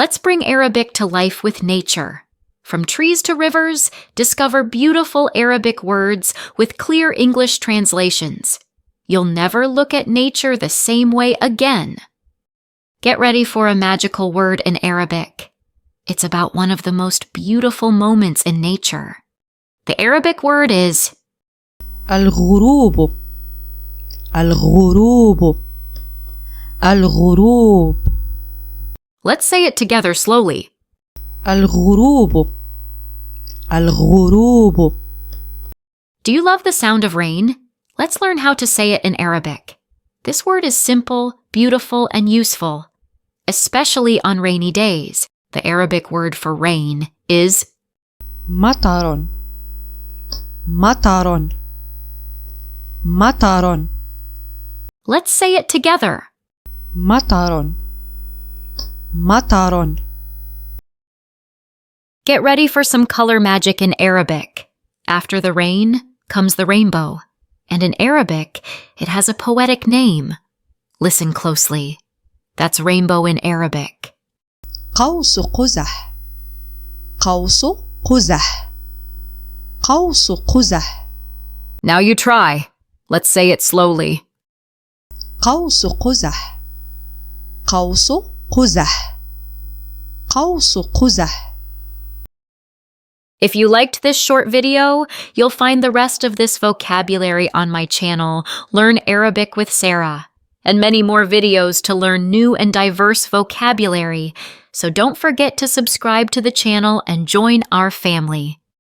Let's bring Arabic to life with nature. From trees to rivers, discover beautiful Arabic words with clear English translations. You'll never look at nature the same way again. Get ready for a magical word in Arabic. It's about one of the most beautiful moments in nature. The Arabic word is الغروب الغروب الغروب. Let's say it together slowly. الغروب الغروب. Do you love the sound of rain? Let's learn how to say it in Arabic. This word is simple, beautiful, and useful. Especially on rainy days, the Arabic word for rain is مطر مطر مطر. Let's say it together. مطر مطر. Get ready for some color magic in Arabic. After the rain comes the rainbow, and in Arabic, it has a poetic name. Listen closely. That's rainbow in Arabic. قوس قزح قوس قزح قوس قزح. Now you try. Let's say it slowly. قوس قزح قوس قزح قوس قزح. If you liked this short video, you'll find the rest of this vocabulary on my channel, Learn Arabic with Sara, and many more videos to learn new and diverse vocabulary. So don't forget to subscribe to the channel and join our family.